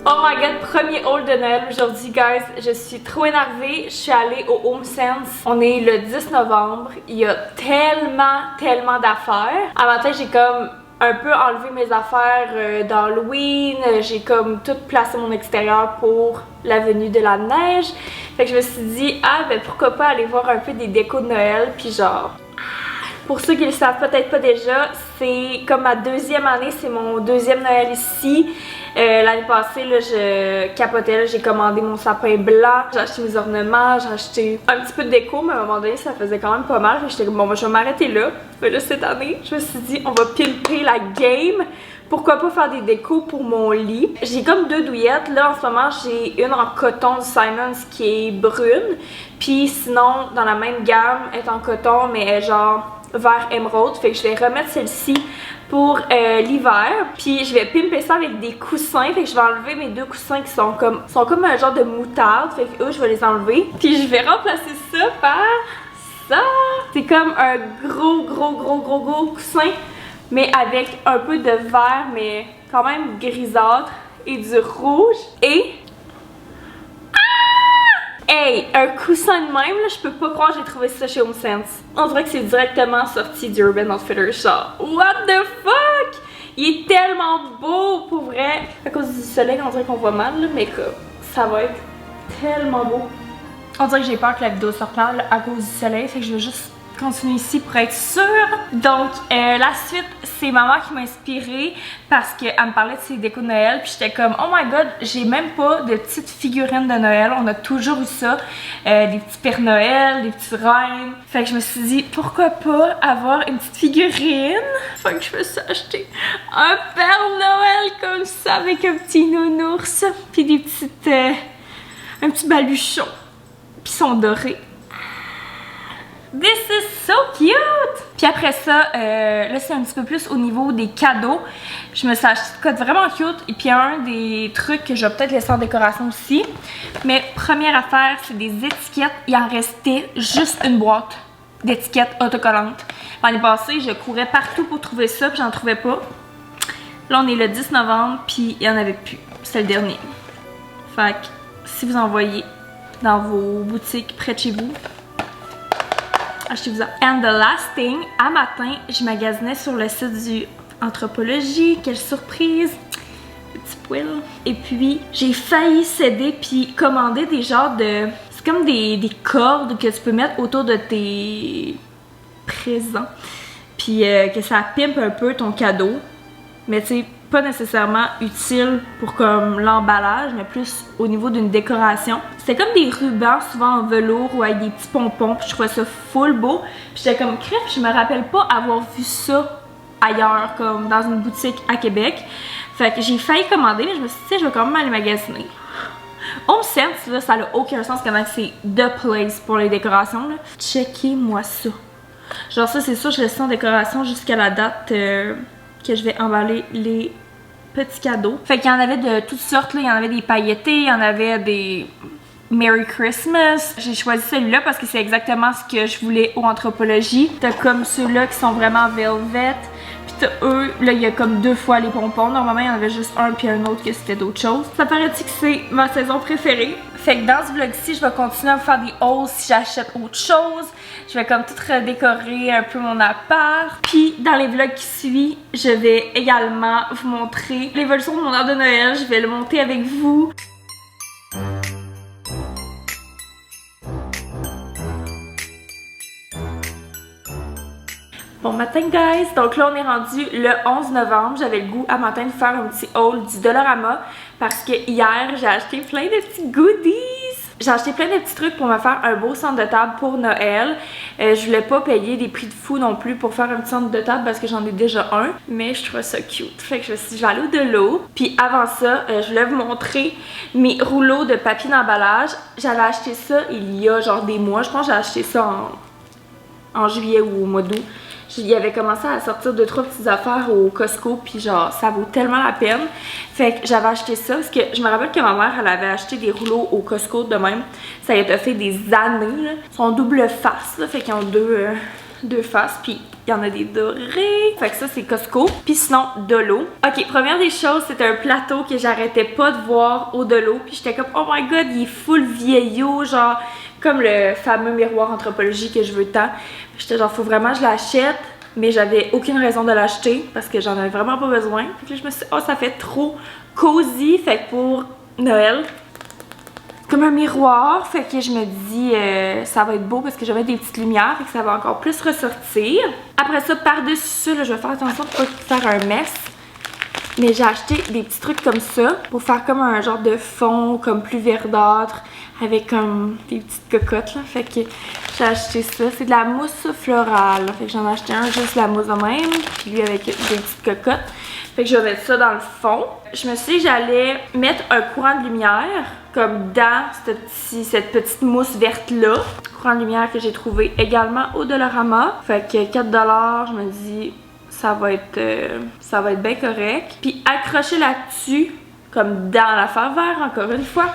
Oh my god, premier haul de Noël aujourd'hui, guys. Je suis trop énervée. Je suis allée au HomeSense. On est le 10 novembre. Il y a tellement d'affaires. À matin, j'ai comme un peu enlevé mes affaires d'Halloween. J'ai comme tout placé mon extérieur pour la venue de la neige. Fait que je me suis dit, ah ben pourquoi pas aller voir un peu des décos de Noël. Puis genre, pour ceux qui le savent peut-être pas déjà, c'est comme ma deuxième année, c'est mon deuxième Noël ici. L'année passée, là, je capotais, j'ai commandé mon sapin blanc, j'ai acheté mes ornements, j'ai acheté un petit peu de déco, mais à un moment donné, ça faisait quand même pas mal. J'étais comme, bon, je vais m'arrêter là. Mais là, cette année, je me suis dit, on va pimper la game. Pourquoi pas faire des décos pour mon lit? J'ai comme deux douillettes. Là, en ce moment, j'ai une en coton de Simons qui est brune. Puis sinon, dans la même gamme, elle est en coton, mais elle est genre vert émeraude. Fait que je vais remettre celle-ci pour l'hiver. Puis je vais pimper ça avec des coussins. Fait que je vais enlever mes deux coussins qui sont comme un genre de moutarde. Fait que eux, je vais les enlever. Puis je vais remplacer ça par ça. C'est comme un gros coussin, mais avec un peu de vert, mais quand même grisâtre et du rouge. Et hey, un coussin de même, là, je peux pas croire que j'ai trouvé ça chez HomeSense. On dirait que c'est directement sorti du Urban Outfitters. Genre, what the fuck? Il est tellement beau, pour vrai. À cause du soleil, on dirait qu'on voit mal, là, mais que ça va être tellement beau. On dirait que j'ai peur que la vidéo sorte mal à cause du soleil, fait que je vais juste continuer ici pour être sûre. Donc la suite, c'est maman qui m'a inspirée parce qu'elle me parlait de ses décos de Noël, puis j'étais comme oh my god, j'ai même pas de petites figurines de Noël. On a toujours eu ça, des petits Pères Noël, des petits reines. Fait que je me suis dit pourquoi pas avoir une petite figurine. Fait que je me suis acheté un Père Noël comme ça avec un petit nounours, puis des petites un petit baluchon, puis ils sont dorés. This is so cute! Puis après ça, là c'est un petit peu plus au niveau des cadeaux. Je me suis acheté de quoi de vraiment cute. Et puis un des trucs que je vais peut-être laisser en décoration aussi. Mais première affaire, c'est des étiquettes. Il en restait juste une boîte d'étiquettes autocollantes. L'année passée, je courais partout pour trouver ça, puis j'en trouvais pas. Là, on est le 10 novembre, puis il y en avait plus. C'était le dernier. Fait que si vous en voyez dans vos boutiques près de chez vous, achetez-vous-en. And the last thing, à matin, je magasinais sur le site du Anthropologie. Quelle surprise! Petit poil. Et puis, j'ai failli céder puis commander des genres de... C'est comme des cordes que tu peux mettre autour de tes présents. Puis que ça pimpe un peu ton cadeau. Mais tu sais, pas nécessairement utile pour comme l'emballage, mais plus au niveau d'une décoration. C'était comme des rubans, souvent en velours ou avec des petits pompons, puis je trouvais ça full beau. Puis j'étais comme crève, je me rappelle pas avoir vu ça ailleurs, comme dans une boutique à Québec. Fait que j'ai failli commander, mais je me suis dit, tu sais, je vais quand même aller magasiner. HomeSense, là, ça n'a aucun sens comment c'est the place pour les décorations, là. Checkez-moi ça. Genre ça, c'est sûr, je laisse ça en décoration jusqu'à la date que je vais emballer les petits cadeaux. Fait qu'il y en avait de toutes sortes, là. Il y en avait des pailletés, il y en avait des Merry Christmas. J'ai choisi celui-là parce que c'est exactement ce que je voulais au Anthropologie. T'as comme ceux-là qui sont vraiment velvet. Puis t'as eux, là il y a comme deux fois les pompons. Normalement il y en avait juste un puis un autre que c'était d'autres choses. Ça paraît-il que c'est ma saison préférée. Fait que dans ce vlog-ci, je vais continuer à vous faire des hauls si j'achète autre chose. Je vais comme tout redécorer un peu mon appart. Puis dans les vlogs qui suivent, je vais également vous montrer l'évolution de mon arbre de Noël. Je vais le monter avec vous. Bon matin guys, donc là on est rendu le 11 novembre, j'avais le goût à matin de faire un petit haul du Dollarama parce que hier j'ai acheté plein de petits goodies. J'ai acheté plein de petits trucs pour me faire un beau centre de table pour Noël. Je voulais pas payer des prix de fou non plus pour faire un petit centre de table parce que j'en ai déjà un, mais je trouvais ça cute. Fait que je me suis dit, je vais aller au Delo. Puis avant ça, je voulais vous montrer mes rouleaux de papier d'emballage. J'avais acheté ça il y a genre des mois, je pense que j'ai acheté ça en juillet ou au mois d'août. Il avait commencé à sortir 2-3 petites affaires au Costco, puis genre ça vaut tellement la peine. Fait que j'avais acheté ça parce que je me rappelle que ma mère elle avait acheté des rouleaux au Costco de même. Ça y a fait des années là. Ils sont double face là, fait qu'ils ont deux 2 faces, puis il y en a des dorés. Fait que ça, c'est Costco. Puis sinon, de l'eau. Ok, première des choses, c'était un plateau que j'arrêtais pas de voir au de l'eau. Puis j'étais comme, oh my god, il est full vieillot, genre, comme le fameux miroir Anthropologie que je veux tant. J'étais genre, faut vraiment que je l'achète. Mais j'avais aucune raison de l'acheter parce que j'en avais vraiment pas besoin. Fait que là, je me suis dit, oh, ça fait trop cosy. Fait que pour Noël, comme un miroir, fait que je me dis ça va être beau parce que j'avais des petites lumières, fait que ça va encore plus ressortir. Après ça, par-dessus ça, là, je vais faire attention pour pas faire un mess. Mais j'ai acheté des petits trucs comme ça pour faire comme un genre de fond comme plus verdâtre avec comme des petites cocottes là. Fait que j'ai acheté ça. C'est de la mousse florale. Fait que j'en ai acheté un juste la mousse de même, puis lui avec des petites cocottes. Fait que je vais mettre ça dans le fond. Je me suis dit que j'allais mettre un courant de lumière comme dans cette petite mousse verte là. Courant de lumière que j'ai trouvé également au Dollarama. Fait que 4 $, je me dis ça va être bien correct. Puis accroché là-dessus, comme dans l'affaire verte encore une fois,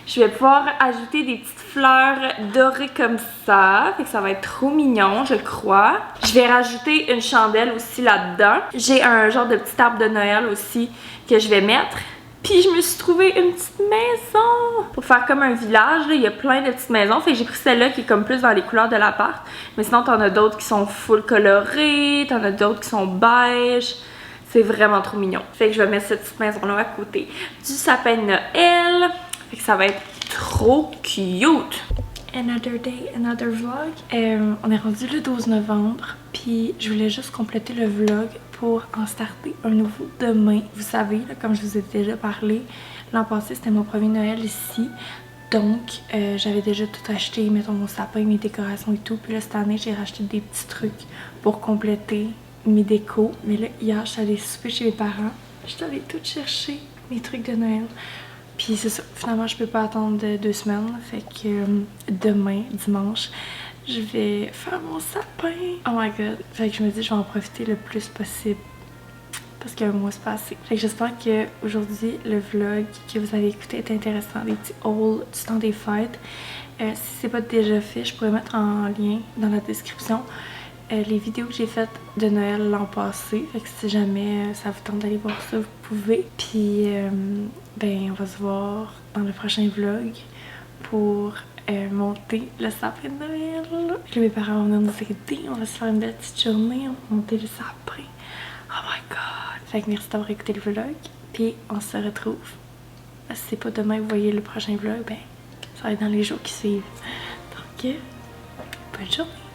je vais pouvoir ajouter des petites fleurs dorées comme ça. Fait que ça va être trop mignon, je crois. Je vais rajouter une chandelle aussi là-dedans. J'ai un genre de petit arbre de Noël aussi que je vais mettre. Puis je me suis trouvé une petite maison pour faire comme un village. Là. Il y a plein de petites maisons. Fait que j'ai pris celle-là qui est comme plus dans les couleurs de l'appart. Mais sinon, t'en as d'autres qui sont full colorées. T'en as d'autres qui sont beige. C'est vraiment trop mignon. Fait que je vais mettre cette petite maison-là à côté du sapin de Noël. Fait que ça va être trop cute. Another day, another vlog. On est rendu le 12 novembre. Puis je voulais juste compléter le vlog pour en starter un nouveau demain. Vous savez, là, comme je vous ai déjà parlé, l'an passé c'était mon premier Noël ici. Donc j'avais déjà tout acheté, mettons mon sapin, mes décorations et tout. Puis là cette année j'ai racheté des petits trucs pour compléter mes décos. Mais là hier je suis allée souper chez mes parents. Je suis allée tout chercher mes trucs de Noël. Puis c'est ça, finalement je peux pas attendre 2 semaines. Fait que demain, dimanche, je vais faire mon sapin. Oh my god. Fait que je me dis je vais en profiter le plus possible. Parce qu'il y a un mois se passer. Fait que j'espère que aujourd'hui le vlog que vous avez écouté est intéressant. Des petits hauls du temps des fêtes. Si c'est pas déjà fait, je pourrais mettre en lien dans la description les vidéos que j'ai faites de Noël l'an passé. Fait que si jamais ça vous tente d'aller voir ça, vous pouvez. Puis ben on va se voir dans le prochain vlog pour monter le sapin de Noël. Puis là, mes parents vont venir nous aider. On va se faire une belle petite journée. On va monter le sapin. Oh my god! Fait que merci d'avoir écouté le vlog. Puis on se retrouve. Si c'est pas demain, vous voyez le prochain vlog, ben ça va être dans les jours qui suivent. Donc bonne journée!